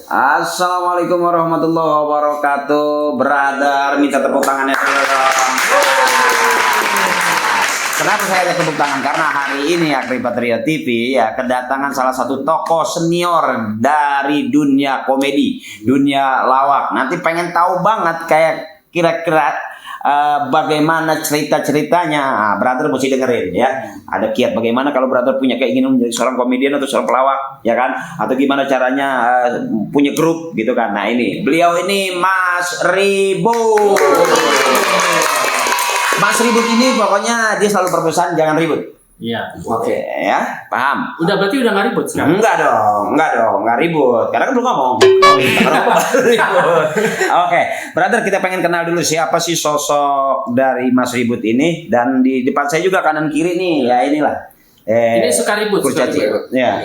Assalamualaikum warahmatullahi wabarakatuh. Brother, minta tepuk tangannya dulu dong. Kenapa saya ada tepuk tangan? Karena hari ini Akripatria TV ya kedatangan salah satu tokoh senior dari dunia komedi, dunia lawak. Nanti pengen tahu banget kayak kira-kira bagaimana cerita-ceritanya. Brother mesti dengerin ya. Ada kiat bagaimana kalau brother punya keinginan menjadi seorang komedian atau seorang pelawak, ya kan? Atau gimana caranya punya grup gitu kan. Nah, ini beliau ini Mas Ribut. Mas Ribut ini pokoknya dia selalu berpesan jangan ribut. Iya. Oke, ya, paham. Berarti udah nggak ribut sekarang? Enggak dong, nggak ribut. Karena kan belum ngomong. Ribut. Oke, brother kita pengen kenal dulu siapa sih sosok dari Mas Ribut ini, dan di depan saya juga kanan kiri nih, ya inilah. Ini suka ribut. Ya.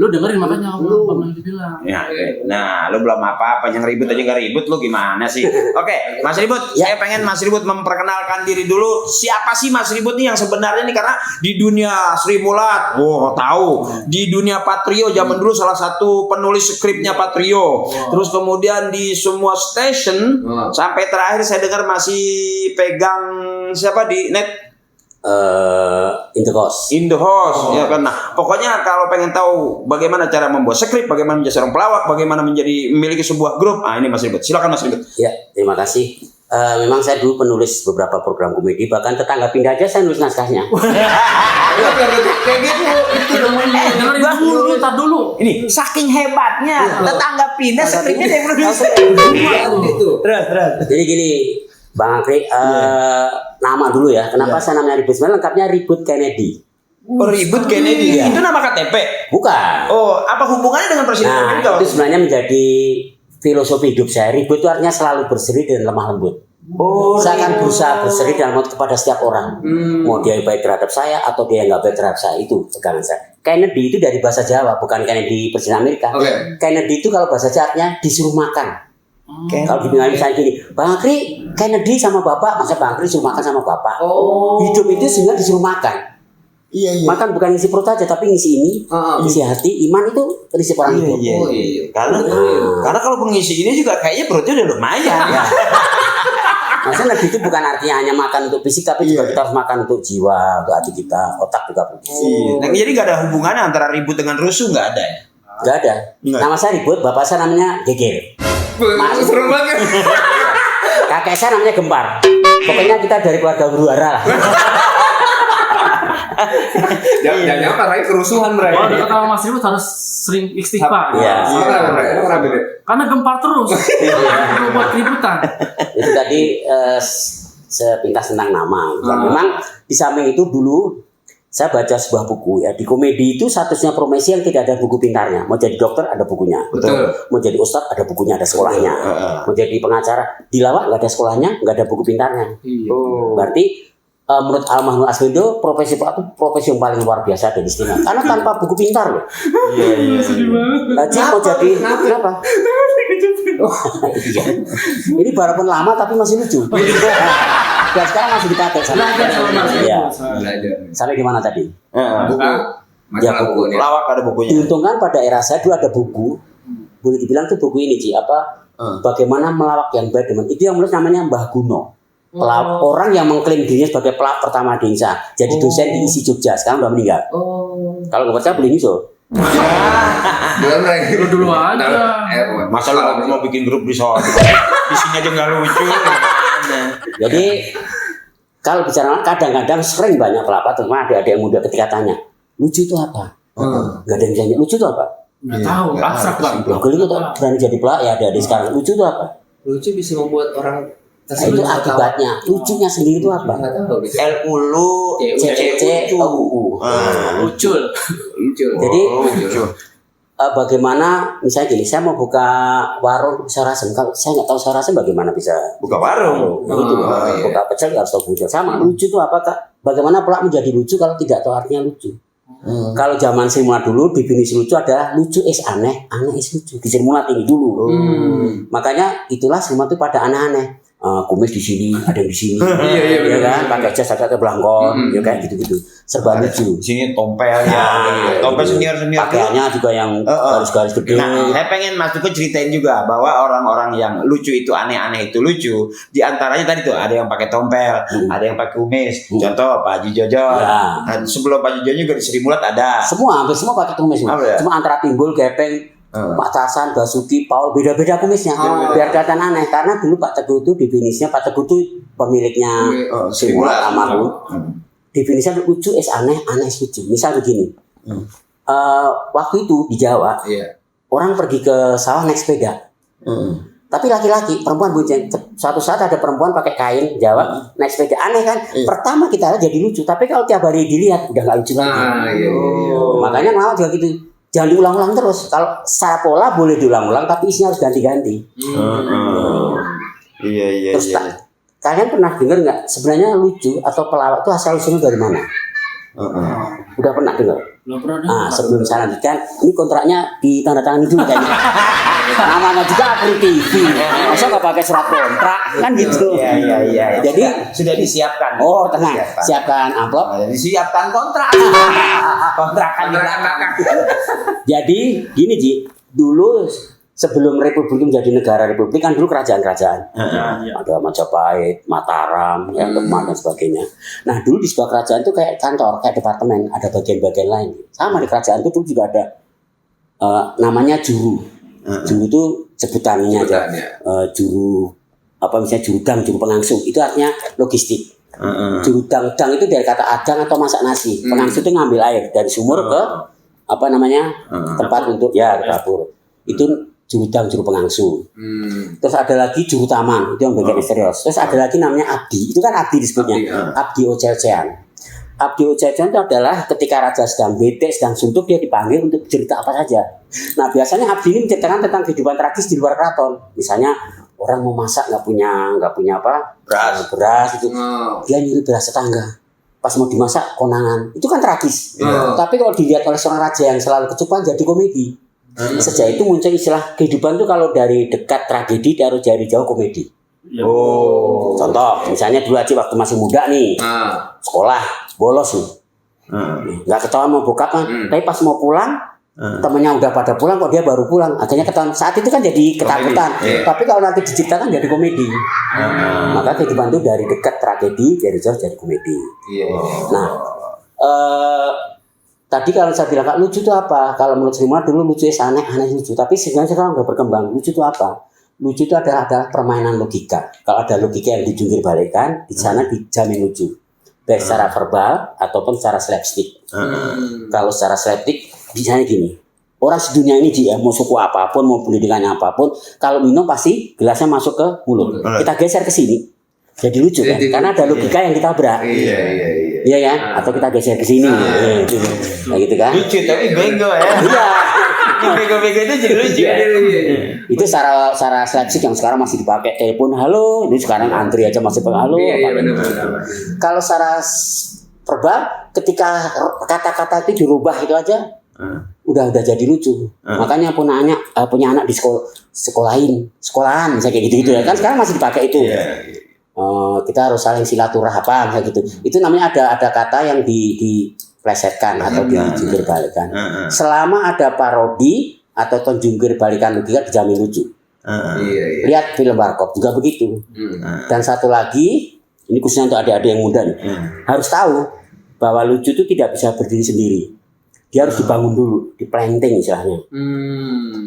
Lu dengerin makanya lu pernah dibilang. Ya, nah, lu belum apa-apa yang ribut aja nggak ribut, lu gimana sih? Oke, Mas Ribut, saya pengen Mas Ribut memperkenalkan diri dulu. Siapa sih Mas Ribut nih yang sebenarnya nih, karena di dunia Sri Mulat, tahu. Di dunia Patrio zaman dulu salah satu penulis skripnya Patrio. Terus kemudian di semua station sampai terakhir saya dengar masih pegang siapa di net. In the host, ya kan. Nah, pokoknya kalau pengen tahu bagaimana cara membuat skrip, bagaimana menjadi seorang pelawak, bagaimana menjadi memiliki sebuah grup, ini Mas Ribut. Silakan Mas Ribut. Ya, terima kasih. Memang saya dulu penulis beberapa program komedi, bahkan tetangga pindah aja saya nulis naskahnya. Kayak gitu. Itu Dengerin dulu. Ini saking hebatnya tetangga pindah skripnya dia menulis. Terus. Jadi gini, Bang Akri, nama dulu ya. Kenapa saya namanya Ribut? Sebenarnya lengkapnya Ribut Kennedy. Ribut Kennedy. Ya. Itu nama KTP? Bukan. Apa hubungannya dengan Presiden Amerika? Itu sebenarnya menjadi filosofi hidup saya. Ribut itu artinya selalu berseri dan lemah lembut. Saya akan berusaha berseri dan lembut kepada setiap orang. Mau dia baik terhadap saya atau dia nggak baik terhadap saya, itu pegangan saya. Kennedy itu dari bahasa Jawa, bukan Kennedy Presiden Amerika. Kennedy itu kalau bahasa Jawanya disuruh makan. Kalau dibilang misalnya gini, Bang Akri, Kennedy sama bapak, masa Bang Akri suruh makan sama bapak? Hidup itu sebenarnya disuruh makan. Iya. Makan bukan ngisi perut aja, tapi ngisi ini, ngisi hati, iman itu ngisi orang hidup. Iya. Karena kalau pengisi ini juga kayaknya perutnya udah lumayan. Ya. Maksudnya itu bukan artinya hanya makan untuk fisik, tapi juga kita harus makan untuk jiwa, untuk hati kita, otak juga perlu. Nah, jadi nggak ada hubungannya antara ribut dengan rusuh, nggak ada ya? Nggak ada. Nama saya Ribut, bapak saya namanya Geger. Seru banget. Kakek saya namanya Gempar. Pokoknya kita dari keluarga huru-hara lah. Jangan apa kerusuhan mereka. Kalau Mas Ribut harus sering istighfar. Iya. Karena gempar terus. Buat keributan. Itu tadi sepintas tentang nama. Memang di samping itu dulu saya baca sebuah buku ya. Di komedi itu statusnya profesi yang tidak ada buku pintarnya. Mau jadi dokter ada bukunya. Betul. Mau jadi ustadz ada bukunya, ada sekolahnya. Mau jadi pengacara di lawak nggak ada sekolahnya, nggak ada buku pintarnya. Berarti menurut Almarhum Arswendo profesi Pak itu profesi yang paling luar biasa dan istimewa. Karena tanpa buku pintar loh. Iya, sedih banget. Haji mau jadi kenapa? Ini walaupun lama tapi masih lucu. Dan sekarang masih dipakai sama. Iya. Sampai di mana tadi? Buku. Buku. Lawak ada bukunya. Diuntungkan pada era saya dulu ada buku. Boleh dibilang tuh buku ini Ci, bagaimana melawak yang baik dengan itu yang menulis namanya Mbah Guno. Orang yang mengklaim dirinya sebagai pelawak pertama di Indonesia. Jadi dosen di ISI Jogja, sekarang udah meninggal. Kalau nggak percaya beli nyusul. Dulu aja. Masa lu mau bikin grup di sana? Di sini aja nggak lucu. Jadi kalau bicara kadang-kadang sering banyak pelawak, terutama adik-adik yang muda ketika tanya, lucu itu apa? Nggak ada yang bisa lucu itu apa? Nggak tahu. Abstrak banget. Kalau itu berani jadi pelawak ya adik-adik sekarang. Lucu itu apa? Lucu bisa membuat orang itu akibatnya. Lucunya sendiri itu apa? L-U-L C-C-C-U-U. Lucul. Jadi bagaimana misalnya gini, saya mau buka warung Sarasem. Kalau saya nggak tahu Sarasem bagaimana bisa buka warung? Buka pecel harus tahu buka. Sama lucu itu apa Kak? Bagaimana pelak menjadi lucu kalau tidak tahu artinya lucu? Kalau zaman Sri Mulat dulu definisi lucu adalah lucu is aneh, aneh is lucu. Di Sri Mulat ini dulu. Makanya itulah Sri Mulat itu pada aneh-aneh. kumis di sini, ada yang di sini, Iya, ya kan, pakai jas, pakai belangkon, ya kayak gitu-gitu, serba lucu. Di sini tompelnya, Nah, tompel senior. Pakaiannya juga yang garis-garis gede. Nah, saya pengen Mas Tuku ceritain juga bahwa orang-orang yang lucu itu aneh-aneh itu lucu. Di antaranya tadi tuh ada yang pakai tompel, ada yang pakai kumis. Contoh Pak Haji Jojo. Ya. Nah, sebelum Pak Haji Jojo juga di Sri Mulat ada. Hampir semua pakai kumis. Apa ya? Cuma antara Timbul, Gepeng, Pak Casan, Basuki, Paul, beda-beda kumisnya. Biar kelihatan aneh. Karena dulu Pak Teguh itu definisinya, Pak Teguh itu pemiliknya Sri Mulat almarhum. Definisinya lucu es aneh, aneh es lucu. Misal begini. Waktu itu di Jawa, orang pergi ke sawah naik sepeda. Tapi laki-laki, perempuan bonceng. Suatu saat ada perempuan pakai kain Jawa naik sepeda, aneh kan? Pertama kita lihat jadi lucu, tapi kalau tiap hari dilihat udah nggak lucu lagi. Makanya ngelawak juga gitu. Jangan diulang-ulang terus. Kalau secara pola boleh diulang-ulang, tapi isinya harus ganti-ganti. Iya. Terus kalian pernah dengar nggak? Sebenarnya lucu atau pelawak itu asal usulnya dari mana? Udah pernah dengar? Belum pernah. Nah, sebelum saya lanjutkan, ini kontraknya ditandatangani dulu kayaknya. Namanya juga Apri TV. Masa nggak pakai surat kontrak kan gitu? Iya. Jadi sudah disiapkan. oh tenang, siapkan amplop. Disiapkan kontrak. Kontrakan di belakang. Jadi gini Ji, dulu sebelum Republik menjadi negara Republik kan dulu kerajaan-kerajaan. Ada Majapahit, Mataram, yang Demak dan sebagainya. Nah dulu di sebuah kerajaan itu kayak kantor, kayak departemen, ada bagian-bagian lain. Sama di kerajaan itu dulu juga ada namanya juru. Juru itu sebutannya aja. Juru apa misalnya jurudang, juru pengangsu. Itu artinya logistik. Jurudang itu dari kata adang atau masak nasi. Pengangsu itu ngambil air dari sumur ke apa namanya tempat untuk ke dapur. Itu jurudang, juru pengangsu. Terus ada lagi juru taman, itu yang bagian misterius. Terus ada lagi namanya abdi, itu kan abdi disebutnya. Abdi Ocecean. Abdi Ocecean itu adalah ketika raja sedang bete, sedang suntuk, dia dipanggil untuk cerita apa saja. Nah biasanya abdi ini menceritakan tentang kehidupan tragis di luar keraton. Misalnya orang mau masak nggak punya apa beras itu, dia nyuri beras tetangga. Pas mau dimasak konangan, itu kan tragis. Tapi kalau dilihat oleh seorang raja yang selalu kecupan jadi komedi. Sejak itu muncul istilah kehidupan itu kalau dari dekat tragedi, dari jauh komedi. Contoh, misalnya dulu Aji waktu masih muda nih, sekolah bolos nih, nggak ketahuan mau bokap kan, tapi pas mau pulang, temennya udah pada pulang kok dia baru pulang, akhirnya ketahuan. Saat itu kan jadi ketakutan, tapi kalau nanti diciptakan jadi komedi. Maka kehidupan itu dari dekat tragedi, dari jauh jadi komedi. Nah, tadi kalau saya bilang Kak, lucu itu apa? Kalau menurut Sri Mulat dulu lucu aneh lucu. Tapi sebenarnya sekarang udah berkembang. Lucu itu apa? Lucu itu adalah permainan logika. Kalau ada logika yang dijungkir balikan, di sana dijamin lucu. Baik secara verbal ataupun secara slapstick. Kalau secara slapstick, misalnya gini. Orang sedunia ini mau suku apapun, mau pendidikannya apapun, kalau minum pasti gelasnya masuk ke mulut. Kita geser ke sini. Jadi lucu kan? Karena ada logika yang ditabrak. Iya kan? Atau kita geser ke sini. Nah gitu kan? Lucu tapi bego ya. Iya. Bego-bego itu jadi lucu. Itu secara slapstick yang sekarang masih dipakai telepon halo, ini sekarang antri aja masih pakai halo. Kalau secara verbal ketika kata-kata itu dirubah itu aja udah jadi lucu. Makanya punya anak di sekolahan misalnya kayak gitu ya. Kan sekarang masih dipakai itu. Kita harus saling silaturahman kayak gitu. Itu namanya ada kata yang diplesetkan atau dijungkir balikan. Selama ada parodi atau penjungkir balikan logika dijamin lucu. Lihat film Warkop juga begitu. Dan satu lagi, ini khususnya untuk adik-adik yang muda nih, harus tahu bahwa lucu itu tidak bisa berdiri sendiri. Dia harus dibangun dulu, diplanting istilahnya.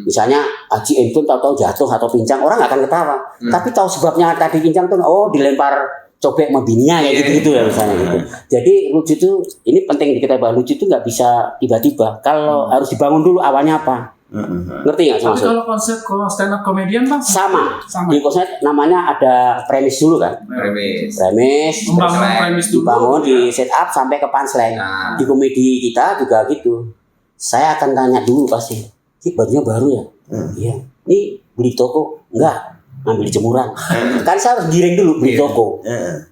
Misalnya Haji Entun tahu-tahu jatuh atau pincang, orang nggak akan ketawa. Tapi tahu sebabnya tadi pincang tuh, dilempar cobek sama bininya kayak gitu ya misalnya gitu. Jadi lucu itu, ini penting kita bahas, lucu itu nggak bisa tiba-tiba. Kalau harus dibangun dulu awalnya apa? Ngerti nggak Tapi maksud? kalau konsep stand up comedian Bang? Sama. Di konsep namanya ada premis dulu kan. Premis. Membangun premis dulu. Dibangun, di set up sampai ke punchline. Di komedi kita juga gitu. Saya akan tanya dulu pasti. Bajunya baru ya? Iya. Ini beli toko? Enggak. ngambil jemuran. Kan saya harus giring dulu beli toko.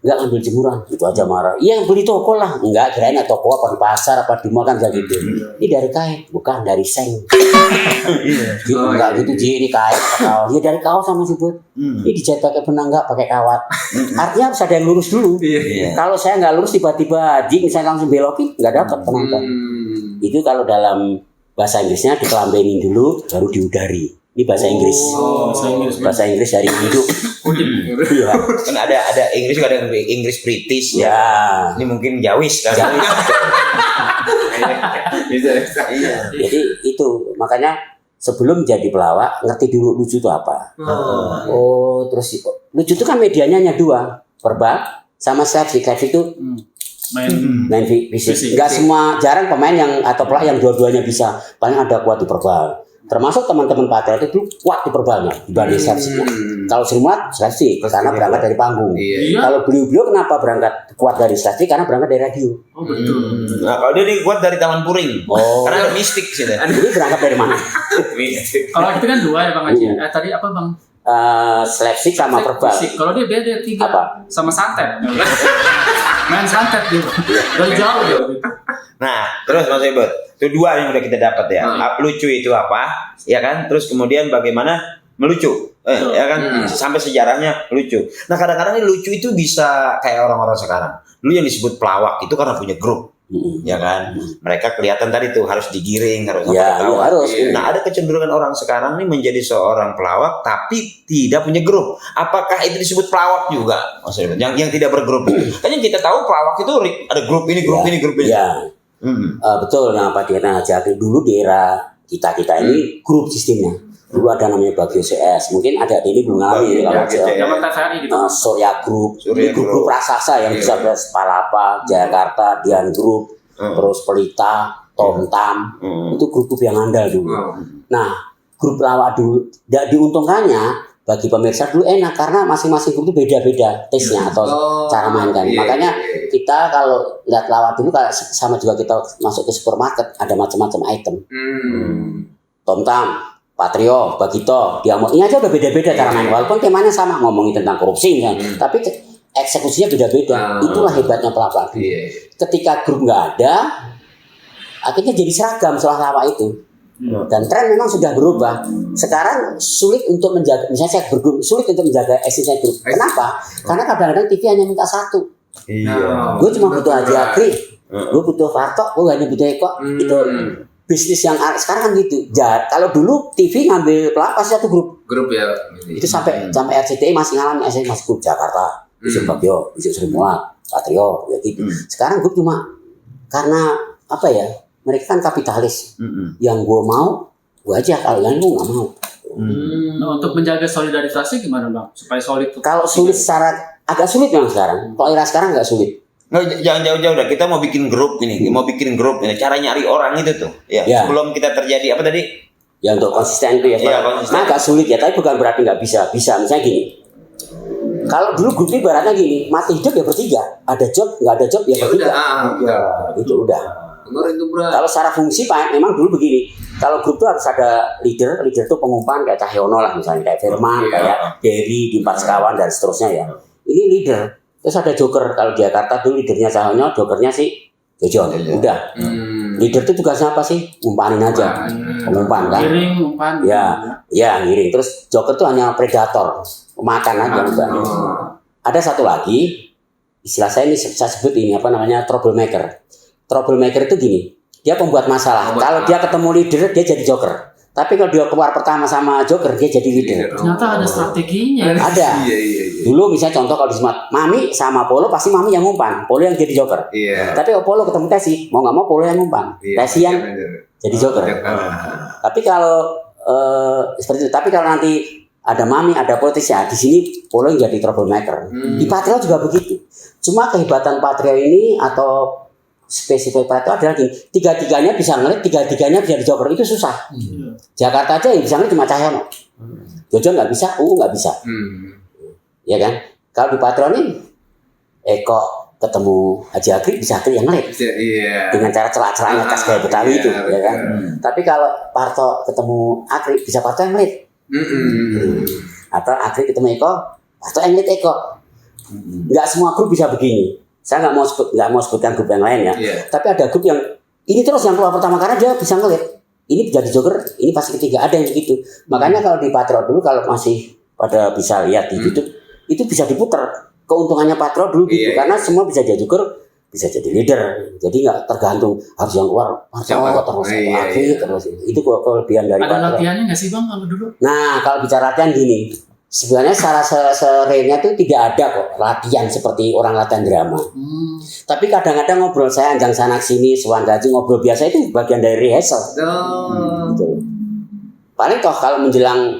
Enggak ngambil jemuran, itu aja marah. Iya yang beli toko lah. Enggak, kirain toko apa di pasar apa di mall kan kayak gitu. Ini dari kain, bukan dari seng. Gitu, enggak gitu Ji, ini kain kaos. Ya dari kaos sama si Bud. Ini dijahit pakai benang enggak pakai kawat. Artinya harus ada yang lurus dulu. Kalau saya nggak lurus tiba-tiba Ji misalnya langsung belokin nggak dapat penonton. Itu kalau dalam bahasa Inggrisnya dikelambenin dulu baru diudari. Ini bahasa Inggris. Bahasa Inggris dari hidup. Iya. Kan ada Inggris juga ada Inggris British ya. Ya. Ini mungkin Jawis kan. Iya. Jadi itu makanya sebelum jadi pelawak ngerti dulu lucu itu apa. Oh terus lucu itu kan medianya hanya dua, verbal sama slapstick. Slapstick itu main fisik. Enggak semua, jarang pemain yang atau pelawak yang dua-duanya bisa. Paling ada kuat di verbal. Termasuk teman-teman Patria itu kuat di verbalnya dibanding slapsticknya. Kalau Sri Mulat slapstick karena berangkat dari panggung. Kalau beliau kenapa berangkat kuat dari slapstick karena berangkat dari radio. Oh betul. Nah, kalau dia kuat dari Taman Puring. Oh. Karena ada mistik sih deh. Ini berangkat dari mana? Kalau itu kan dua ya Bang Haji. Tadi apa Bang? Slapstick sama verbal. Fisik. Kalau dia beda tiga. Apa? Sama santet. Main santet dia. Dari jauh dia. Nah, terus Mas Ebot, itu dua yang udah kita dapat ya. Lucu itu apa? Ya kan? Terus kemudian bagaimana melucu? Ya kan? Sampai sejarahnya lucu. Nah, kadang-kadang ini lucu itu bisa kayak orang-orang sekarang. Dulu yang disebut pelawak itu karena punya grup. Ya kan? Mereka kelihatan tadi tuh harus digiring, harus ketawa. Harus. Nah, ada kecenderungan orang sekarang ini menjadi seorang pelawak tapi tidak punya grup. Apakah itu disebut pelawak juga? Maksudnya yang tidak bergrup. Kan yang kita tahu pelawak itu ada grup ini, grup ini, grup ini. Ya. Betul yang apa dikatakan Haji Akil dulu di era kita ini grup sistemnya. Dulu ada namanya Bagio CS, mungkin ada ini belum ngalami kalau Zaman TVRI gitu. Surya Group, grup raksasa yang bisa Palapa, Jakarta, Dian Group, terus Pelita, Tomtam, itu grup yang andal dulu. Nah, grup pelawak dulu diuntungkannya bagi pemirsa dulu enak karena masing-masing grup itu beda-beda taste-nya atau cara mainkan. Makanya kita kalau lihat pelawak dulu sama juga kita masuk ke supermarket ada macam-macam item. Tomtam, Patrio, Bagito, Diamo, ini aja udah beda-beda cara main. Walaupun temanya sama ngomongin tentang korupsi kan, tapi eksekusinya beda-beda. Itulah hebatnya pelawak. Ketika grup nggak ada, akhirnya jadi seragam soal pelawak itu. Dan tren memang sudah berubah. Sekarang sulit untuk menjaga, misalnya saya bergrup, sulit untuk menjaga eksistensi grup. Kenapa? Karena kadang-kadang TV hanya minta satu. Gue cuma butuh Haji Akri, gue butuh Farto, gue hanya butuh Eko. Itu bisnis yang sekarang kan gitu. Kalau dulu TV ngambil pelawak pasti satu grup. Grup ya. Itu sampai RCTI masih ngalamin, masih grup Jakarta, Yusuf Bagio, Yusuf Sri Mulat, Patrio, ya gitu. Sekarang grup cuma karena apa ya? Mereka kan kapitalis. Yang gue mau, gue aja. Kalau yang gue nggak mau. Nah, untuk menjaga solidaritasnya gimana Bang? Supaya solid tuh. Kalau sulit secara agak sulit memang sekarang. Kalau era sekarang nggak sulit. Nggak, jangan jauh-jauh dah. Kita mau bikin grup ini, Cara nyari orang itu tuh. Ya. Sebelum kita terjadi apa tadi? Ya untuk konsisten itu ya. Nah agak sulit ya. Tapi bukan berarti nggak bisa. Bisa. Misalnya gini. Kalau dulu grup ibaratnya gini, mati hidup ya bertiga. Ada job, nggak ada job ya bertiga. Itu udah. Kalau secara fungsi Pak, memang dulu begini. Kalau grup itu harus ada leader itu pengumpan kayak Cahyono lah misalnya, kayak Firman, kayak Dery di Empat Sekawan dan seterusnya ya. Ini leader. Terus ada joker. Kalau di Jakarta dulu leadernya Cahyono, jokernya si Jojon. Udah. Leader itu tugasnya apa sih? Ngumpanin aja. Pengumpan kan? Giring, umpan. Ya, ngiring. Terus joker itu hanya predator, pemakan aja udah. Ada satu lagi, istilah saya sebut ini apa namanya troublemaker. Troublemaker itu gini, dia pembuat masalah. Kalau dia ketemu leader, dia jadi joker. Tapi kalau dia keluar pertama sama joker, dia jadi leader. Ternyata ada strateginya. Ada. Dulu misalnya contoh kalau di Smart, Mami sama Polo pasti Mami yang ngumpan, Polo yang jadi joker. Tapi kalau Polo ketemu Tesi, mau nggak mau Polo yang ngumpan, Tesi yang jadi joker. Tapi kalau seperti itu. Tapi kalau nanti ada Mami, ada politis ya, di sini Polo yang jadi troublemaker. Di Patrio juga begitu. Cuma kehebatan Patrio ini atau spesifik Patrio adalah gini, tiga-tiganya bisa ngelit, tiga-tiganya bisa dijoker, itu susah. Jakarta aja yang bisa ngelit cuma Cahyono. Jojo nggak bisa, nggak bisa. Ya kan? Kalau di Patrio ini, Eko ketemu Haji Akri, bisa Akri yang ngelit. Dengan cara celak-celaknya khas kayak Betawi itu, ya kan? Tapi kalau Parto ketemu Akri, bisa Parto yang ngelit. atau Agri ketemu Eko atau Englit Eko. Nggak semua grup bisa begini. Saya nggak mau sebutkan grup yang lain ya. Tapi ada grup yang ini terus yang keluar pertama karena dia bisa ngeliat ini jadi joker, ini pasti ketiga, ada yang begitu. Makanya kalau di Patro dulu kalau masih pada bisa lihat di YouTube itu bisa diputar keuntungannya Patro dulu gitu karena semua bisa jadi joker, bisa jadi leader. Jadi nggak tergantung harus yang keluar Patro terus Agri terus itu kelebihan dari Ada Patro. latihannya nggak sih bang kalau dulu? Nah kalau bicara latihan gini, sebenarnya secara serennya tuh tidak ada kok latihan seperti orang latihan drama. Tapi kadang-kadang ngobrol saya anjang sana sini, suan gaji ngobrol biasa itu bagian dari rehearsal. Gitu. Paling toh kalau menjelang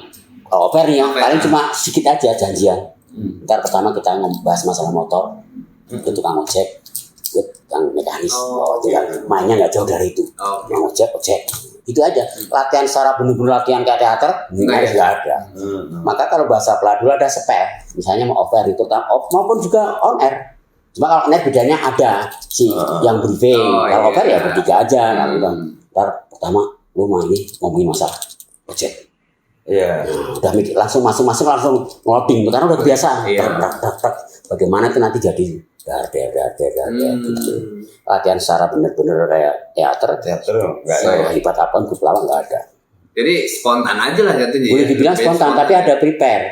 over nih ya, paling cuma sedikit aja janjian. Ntar pertama kita membahas masalah motor, itu tukang ojek, tukang mekanis, tinggal mainnya nggak jauh dari itu. Tukang ojek. Itu aja. Latihan secara benar-benar latihan kayak teater, nggak ada. Maka kalau bahasa peladul ada spare, misalnya mau off air itu maupun juga on air. Cuma kalau on air bedanya ada yang briefing. Kalau off air ya bertiga aja. Ntar pertama lu mau ini ngomongin masalah ojek. Nah, udah mikir langsung masing-masing langsung ngeloading karena udah kebiasaan. Bagaimana itu nanti jadi dar gitu. Latihan secara benar-benar kayak teater nggak hebat apa grup lawak nggak ada. Jadi spontan aja lah jatuhnya. Boleh dibilang spontan tapi ada prepare.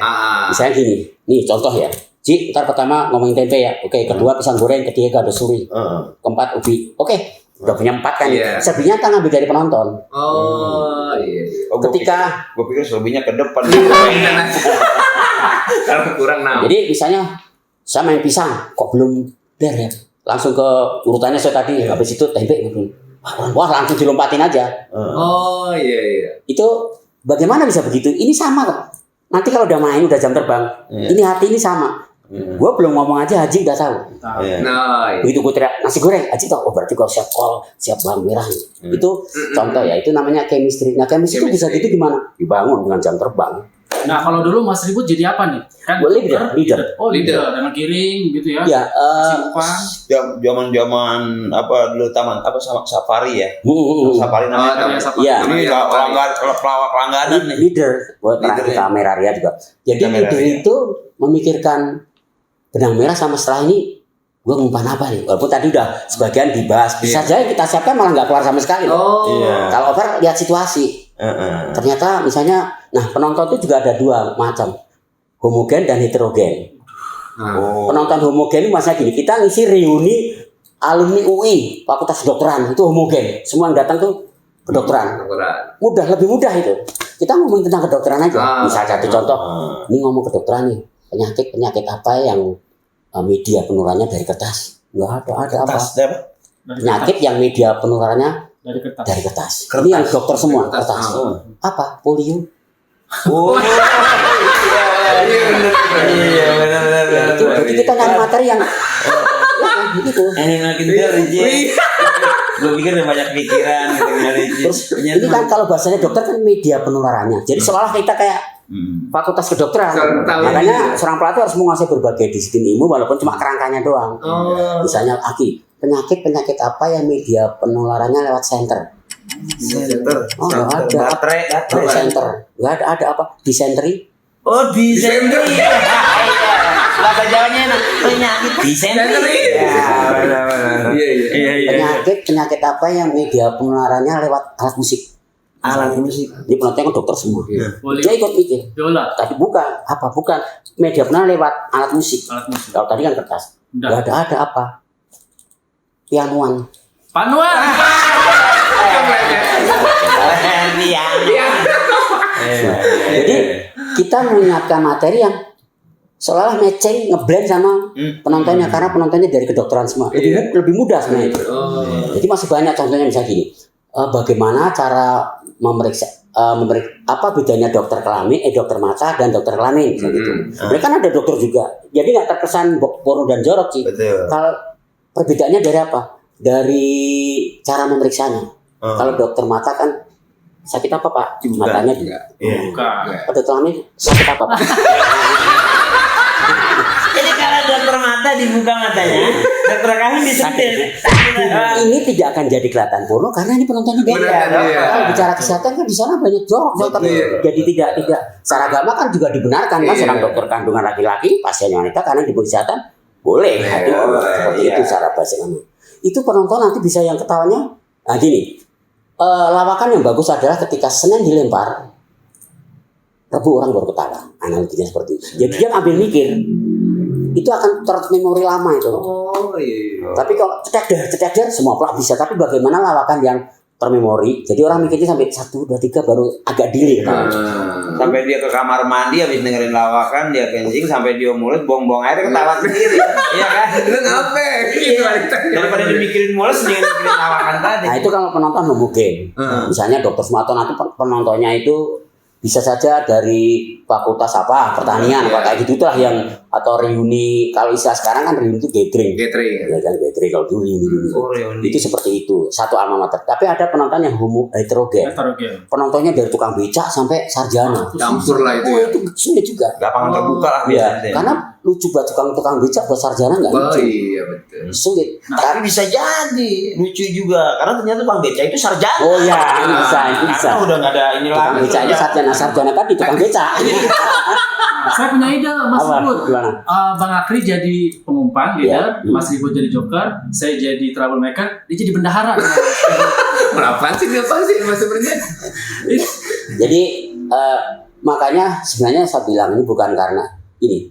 Misalnya gini, nih contoh ya. Ci, ntar pertama ngomongin tempe ya. Oke, kedua pisang goreng, ketiga gado suri. Keempat ubi. Oke, udah punya 4 kan. Selebihnya tak ngambil dari penonton. Ketika gue pikir selebihnya ke depan. Karena kurang nama. Jadi misalnya saya main pisang, kok belum der ya? Langsung ke urutannya saya tadi, habis itu tempe wah langsung dilompatin aja. Itu bagaimana bisa begitu? Ini sama kok. Nanti kalau udah main, udah jam terbang, ini hati ini sama. Gue belum ngomong aja, Haji udah tahu. Begitu gue teriak nasi goreng, Haji tahu. Oh berarti kalau siap kol, siap bawang merah. Itu contoh ya, itu namanya chemistry. Nah chemistry itu bisa gitu gimana? Dibangun dengan jam terbang. Nah kalau dulu Mas Ribut jadi apa nih? Kan leader. Oh leader, dan giring gitu ya? Ya. Zaman apa dulu taman apa sama safari ya? Safari namanya. Iya. Ini pelawak langganan nih. Leader buat kamera Ria juga. Jadi leader itu memikirkan benang merah sama setelah ini gue ngumpan apa nih? Walaupun tadi udah sebagian dibahas, bisa aja kita siapkan malah nggak keluar sama sekali. Kalau over lihat situasi. Ternyata misalnya, nah penonton itu juga ada 2 macam, homogen dan heterogen. Penonton homogen itu maksudnya gini, kita ngisi reuni alumni UI Fakultas Kedokteran itu homogen, semua yang datang tuh kedokteran. Lebih mudah itu. Kita ngomongin tentang kedokteran aja. Misalnya satu contoh, ini ngomong kedokteran nih, penyakit apa yang media penularannya dari kertas? Nggak ada apa. Penyakit yang media penularannya dari kertas. Ini yang dokter semua kertas. Apa? Polio. Iya benar. Jadi kita cari materi yang gitu. Ini makin dari gue pikir udah banyak pikiran gitu dari Terus ini kan kalau bahasanya dokter kan media penularannya. Jadi seolah kita kayak fakultas kedokteran. Makanya seorang pelatih harus menguasai berbagai disiplin ilmu walaupun cuma kerangkanya doang. Misalnya penyakit apa yang media penularannya lewat center? Oh nggak ada. Baterai center. Nggak ada apa? Disenteri. Oh disenteri. Bahasa Jawanya penyakit disenteri. Penyakit apa yang media penularannya lewat alat musik? Ini penontonnya kan dokter semua. Dia ikut mikir. Tadi bukan apa? Bukan media penularan lewat alat musik. Kalau tadi kan kertas. Nggak ada apa? Pianuan. Jadi kita menyiapkan materi yang seolah matching ngeblend sama penontonnya karena penontonnya dari kedokteran semua. Lebih mudah sebenarnya. Jadi masih banyak contohnya misalnya gini. Bagaimana cara memeriksa apa bedanya dokter kelamin, dokter mata dan dokter kelamin gitu. Mereka kan ada dokter juga. Jadi nggak terkesan porno dan jorok sih. Kalau perbedaannya dari apa? Dari cara memeriksanya. Kalau dokter mata kan sakit apa Pak? Matanya juga. Dokter kelamin sakit apa Pak? Jadi kalau dokter mata tadi buka matanya. Dokter kami disentil. Ini tidak akan jadi kelihatan porno karena ini penontonnya beda. Benar, iya. Kalau bicara kesehatan kan di sana banyak jorok, tapi Betul. jadi tidak. Secara agama kan juga dibenarkan kan Iya. seorang dokter kandungan laki-laki, pasien wanita karena di kesehatan boleh. Boleh, Seperti iya. itu cara bahasa agama. Itu penonton nanti bisa yang ketawanya. Nah gini, lawakan yang bagus adalah ketika Senin dilempar, Rabu orang baru ketawa. Analoginya seperti itu. Jadi dia ambil mikir. Itu akan termemori lama itu. Oh iya. Tapi kalau cetek dar semua pelak bisa. Tapi bagaimana lawakan yang termemori? Jadi orang mikirnya sampai 1, 2, 3 baru agak delay. Sampai dia ke kamar mandi habis dengerin lawakan, dia kencing sampai dia mulut buang-buang air ketawa sendiri. Iya kan? Lu ngapain? Daripada dimikirin mules dia mikirin lawakan tadi. Nah itu kalau penonton homogen. Misalnya Dokter Sumarto nanti penontonnya itu bisa saja dari fakultas apa pertanian apa kayak gitu lah yang atau reuni kalau istilah sekarang kan reuni itu gathering. Gathering. Ya kan gathering kalau dulu reuni. Oh, reuni. Itu seperti itu satu alma mater. Tapi ada penonton yang heterogen. Penontonnya dari tukang becak sampai sarjana. Campur lah itu Oh ya. itu sulit juga. Lapangan terbuka lah Ya, biasanya. karena lucu buat tukang becak buat sarjana nggak Oh lucu. iya betul. Sulit. Tapi bisa jadi lucu juga karena ternyata Bang Beca itu sarjana. Oh ya, ini bisa, itu bisa. Karena udah nggak ada ini Tukang lagi. becaknya sarjana tadi tukang becak. Saya punya ide, Mas Apa? Ribut. Gimana? Bang Akri jadi pengumpan, leader. Iya. Mas Ribut jadi joker. Saya jadi troublemaker. Dia jadi bendahara. Apaan sih Mas sebenarnya? Jadi makanya sebenarnya saya bilang ini bukan karena ini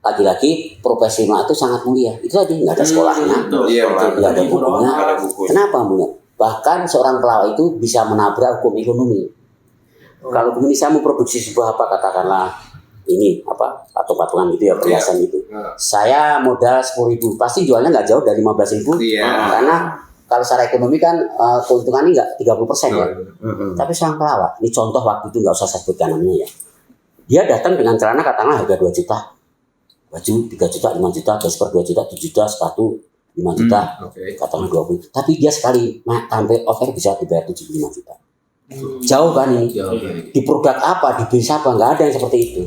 lagi-lagi profesi itu sangat mulia. Itu tadi nggak ada sekolahnya, Iya betul. nggak ada bukunya. Nggak ada buku. Kenapa mulia? Bahkan seorang pelawak itu bisa menabrak hukum ekonomi. Kalau kemudian saya memproduksi sebuah apa katakanlah ini apa patung-patungan gitu ya perhiasan gitu. Saya modal 10.000 pasti jualnya nggak jauh dari 15.000 Iya. karena kalau secara ekonomi kan keuntungannya nggak 30% ya. Tapi seorang pelawak, ini contoh waktu itu nggak usah saya sebutkan namanya ya. Dia datang dengan celana katakanlah harga 2 juta, baju 3 juta, 5 juta, gasper 2 juta, 7 juta, sepatu 5 juta, Oke. katakanlah 20. Tapi dia sekali tampil offer bisa dibayar 75 juta. Jauh kan ini. Di produk apa, di bisnis apa, nggak ada yang seperti itu.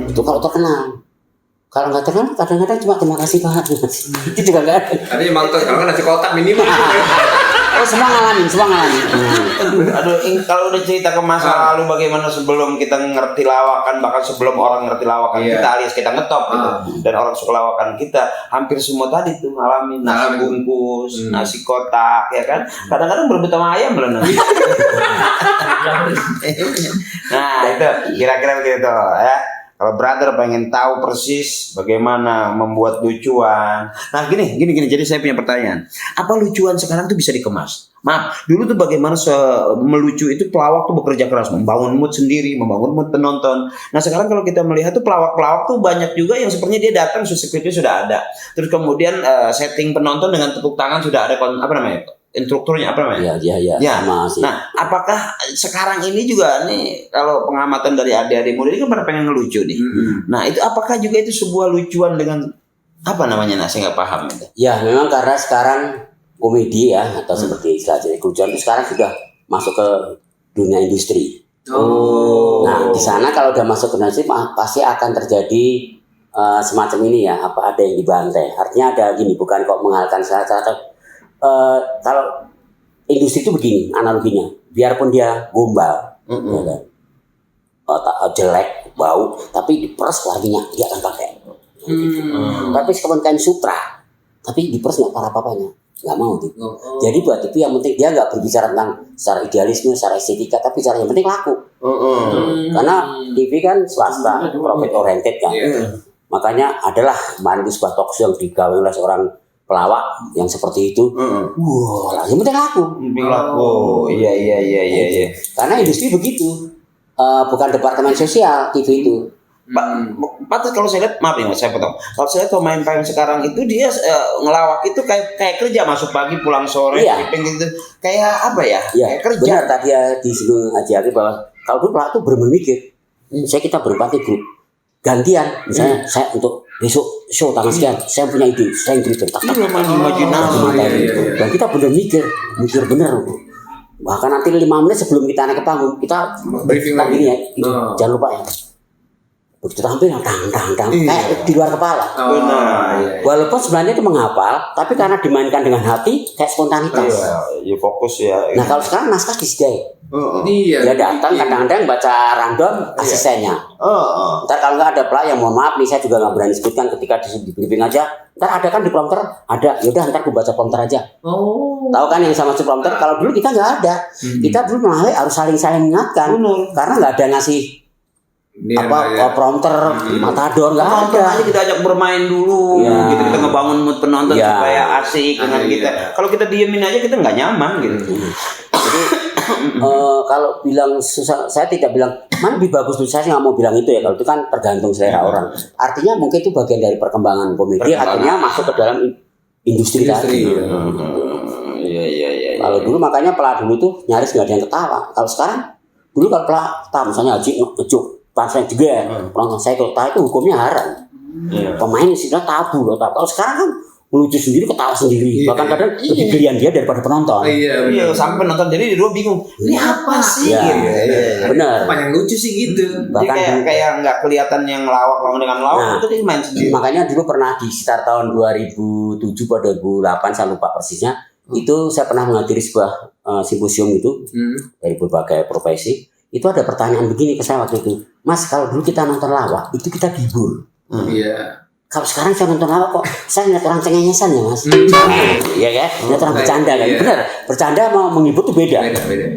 Itu kalau terkenal. Kalau nggak terkenal, kadang-kadang cuma terima kasih Pak. Itu juga nggak ada. Tapi emang tuh kalau nasi kotak minimal. Oh semua ngalamin. Aduh, kalau udah cerita ke masa lalu bagaimana sebelum kita ngerti lawakan, bahkan sebelum orang ngerti lawakan Iya. kita alias kita ngetop gitu. Dan orang suka lawakan kita, hampir semua tadi tuh ngalamin nasi Ngalamin. bungkus, nasi kotak, ya kan. Kadang-kadang berebut sama ayam belum nanti. Nah itu kira-kira begitu ya. Kalau brother pengen tahu persis bagaimana membuat lucuan. Nah gini. Jadi saya punya pertanyaan. Apa lucuan sekarang tuh bisa dikemas? Maaf, dulu tuh bagaimana melucu itu pelawak tuh bekerja keras, membangun mood sendiri, membangun mood penonton. Nah sekarang kalau kita melihat tuh pelawak-pelawak tuh banyak juga yang sepertinya dia datang skripnya sudah ada. Terus kemudian setting penonton dengan tepuk tangan sudah ada apa namanya? Instrukturnya apa namanya? Iya. Ya. Sama sih. Nah, apakah sekarang ini juga nih kalau pengamatan dari adik-adik muda ini kan pada pengen ngelucu nih. Nah, itu apakah juga itu sebuah lucuan dengan apa namanya? Nah, saya nggak paham itu. Ya memang karena sekarang komedi ya atau seperti istilah jadi lucuan itu sekarang sudah masuk ke dunia industri. Oh. Nah di sana kalau udah masuk ke industri pasti akan terjadi semacam ini ya apa ada yang dibantai. Artinya ada gini bukan kok menghalalkan salah-salah. Kalau industri itu begini analoginya, biarpun dia gombal, ya kan? Jelek, bau, tapi diperes laginya dia akan pakai. Tapi sekarang kain sutra, tapi diperes nggak apa-apanya, nggak mau tuh. Jadi buat itu yang penting dia nggak berbicara tentang secara idealisme, secara estetika, tapi cara yang penting laku. Karena TV kan swasta, profit oriented kan. Makanya adalah kemarin itu sebuah talk show yang digawe oleh seorang pelawak yang seperti itu. Wah, yang penting laku. Iya. Karena industri begitu. Bukan departemen sosial TV itu. Pak, kalau saya lihat, maaf ya, saya potong. Kalau saya lihat pemain-pemain sekarang itu dia ngelawak itu kayak kerja, masuk pagi pulang sore, Iya. gitu. Kayak apa ya? Iya, Kayak kerja. benar tadi ya disinggung Haji Ari bahwa kalau dulu pelawak itu bermikir, kita berempat grup gantian, misalnya saya untuk besok show tanggal sekian, saya punya ide, saya yang cerita. Iya, imajinasi. Dan kita benar mikir benar. Bahkan nanti 5 menit sebelum kita naik ke panggung, kita Briefing lagi lagi. ya, jangan lupa ya. begitu tampil tang kayak di luar kepala. Benar. Walaupun sebenarnya itu menghafal, tapi karena dimainkan dengan hati kayak spontanitas. Ya fokus ya. Nah kalau sekarang naskah disediain, Iya. dia datang kadang-kadang baca random asistennya. Ntar kalau nggak ada pelak, yang mohon maaf nih saya juga nggak berani sebutkan ketika di briefing aja. Ntar ada kan di prompter, ada. Yaudah ntar aku baca prompter aja. Tahu kan yang sama si prompter? Kalau dulu kita nggak ada, kita dulu malah harus saling mengingatkan, karena nggak ada ngasih prompter matador nggak ada. Aja kita ajak bermain dulu, gitu kita ngebangun mood penonton supaya asik dengan kita. Kalau kita diemin aja kita nggak nyaman gitu. Jadi kalau bilang susah, saya tidak bilang mana lebih bagus tuh, saya nggak mau bilang itu ya. Kalau itu kan tergantung selera orang. Artinya mungkin itu bagian dari perkembangan komedi, akhirnya masuk ke dalam industri tadi. Iya. Kalau dulu makanya pelak dulu tuh nyaris nggak ada yang ketawa. Kalau sekarang dulu kalau pelak ketawa, misalnya Haji ngejuk pasien juga, penonton saya ketawa itu hukumnya haram. Pemain sudah tabu loh. Kalau sekarang kan melucu sendiri, ketawa sendiri, bahkan kadang lebih gelian dia daripada penonton. Iya, sampai penonton jadi di luar bingung. Ini apa sih? Benar. Apa yang lucu sih gitu. Jadi kayak nggak kelihatan yang lawak dengan lawak, itu dia main sendiri. Makanya dulu pernah di sekitar tahun 2007 atau 2008 saya lupa persisnya, itu saya pernah menghadiri sebuah simposium itu dari berbagai profesi. Itu ada pertanyaan begini ke saya waktu itu, Mas, kalau dulu kita nonton lawak itu kita dihibur. Iya. Kalau sekarang saya nonton lawak kok saya ngeliat orang cengengesan ya Mas. Iya kan? Ngeliat orang bercanda kan. Benar. Bercanda mau menghibur tuh beda. Beda.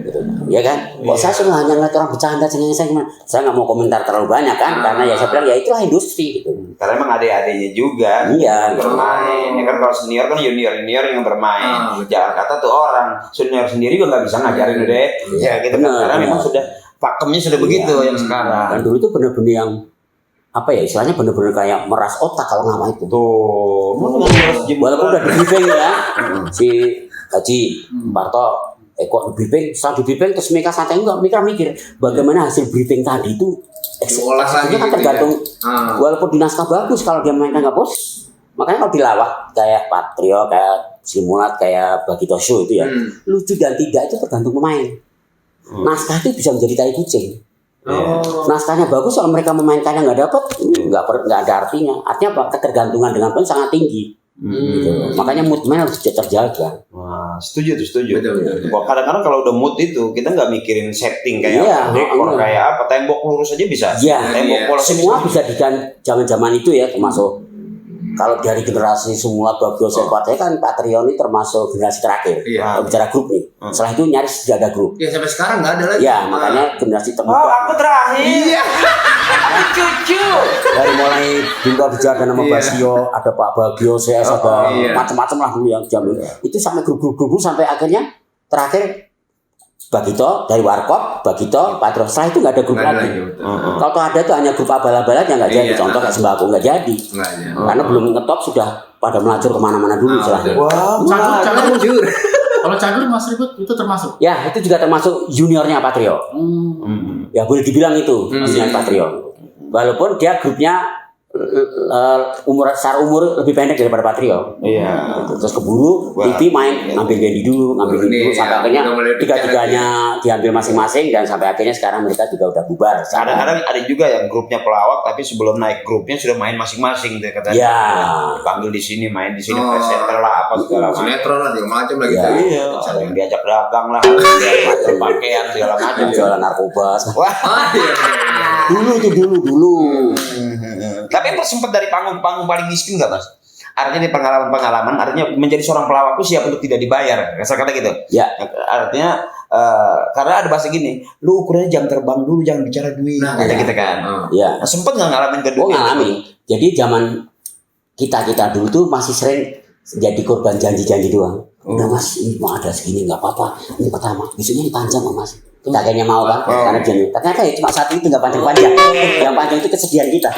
Iya kan? Kok saya cuma hanya ngeliat orang bercanda cengengesan gimana? Saya nggak mau komentar terlalu banyak kan, karena ya saya bilang ya itulah industri gitu. Karena emang adik-adiknya juga Iya, bermain. Ya kan kalau senior kan junior yang bermain. Jangan kata tuh orang senior sendiri juga nggak bisa ngajarin deh. Ya gitu kan. Karena memang sudah pakemnya sudah begitu yang sekarang. Dan dulu itu benar-benar yang apa ya istilahnya, benar-benar kayak meras otak kalau nama itu. Tuh, walaupun udah di briefing ya, si Haji Parto, kok di briefing, setelah di briefing terus Mika santai enggak, Mika mikir bagaimana hasil briefing tadi itu eksekusinya kan tergantung. Walaupun di naskah bagus, kalau dia mainkan nggak bos, makanya kalau dilawak kayak Patrio, kayak Simulat, kayak Bagito Show itu ya, lucu dan tidak itu tergantung pemain. Naskah itu bisa menjadi tai kucing. Naskahnya bagus, kalau mereka memainkannya nggak dapat, nggak ada artinya. Artinya apa? Ketergantungan dengan pemain sangat tinggi. Gitu. Makanya mood main harus terjaga. Wah, setuju. Betul. Kadang-kadang kalau udah mood itu kita nggak mikirin setting kayak apa, dekor kayak apa, tembok lurus aja bisa. Tembok polos semua bisa di zaman itu ya, termasuk kalau dari generasi semula Bagio Sepatnya kan Patrio ini termasuk generasi terakhir. Kalau bicara grup nih. Setelah itu nyaris tidak ada grup. Ya sampai sekarang nggak ada lagi. Ya makanya generasi terbuka. aku terakhir. Iya. Aku cucu. Dari mulai Bintang Bijar dan nama Basio, ada Pak Bagio, CS, ada macam-macam lah dulu yang jamin. Itu sampai grup sampai akhirnya terakhir Bagito dari Warkop, Bagito, Patrio. Setelah itu nggak ada grup lagi. Kalau ada itu hanya grup abal-abalan yang nggak jadi. Contoh kayak Sembako nggak jadi. Karena belum ngetop sudah pada melacur kemana-mana dulu setelahnya. Wah, Cagur. Kalau Cagur Mas Ribut itu termasuk? Ya itu juga termasuk juniornya Patrio. Ya boleh dibilang itu junior Patrio. Walaupun dia grupnya secara umur lebih pendek daripada Patrio. Iya. Terus keburu TV main ngambil Gendi dulu sampai akhirnya tiga-tiganya diambil masing-masing dan sampai akhirnya sekarang mereka juga udah bubar. Kadang-kadang ada juga yang grupnya pelawak tapi sebelum naik grupnya sudah main masing-masing deh katanya. Ya. Dipanggil di sini, main di sini, presenter lah apa segala macam. Sinetron lah segala macam lagi. Iya. Ada yang diajak dagang lah, diajak pakaian segala macam. Jualan narkoba. Wah. Dulu. Tapi sempat dari panggung paling miskin nggak Mas? Artinya di pengalaman, artinya menjadi seorang pelawak itu siap untuk tidak dibayar, kata gitu. Ya. Artinya karena ada bahasa gini, lu ukurannya jam terbang dulu, jangan bicara duit. Kata kita kan. Ya. Sempat nggak ngalamin kedua? Oh ngalamin. Jadi zaman kita dulu tuh masih sering jadi korban janji-janji doang. Udah Mas, ini mau ada segini nggak apa-apa. Ini pertama, besoknya ini panjang Mas. Kita kayaknya mau kan, karena janji. Ternyata ya cuma satu itu nggak panjang-panjang. Yang panjang itu kesedihan kita.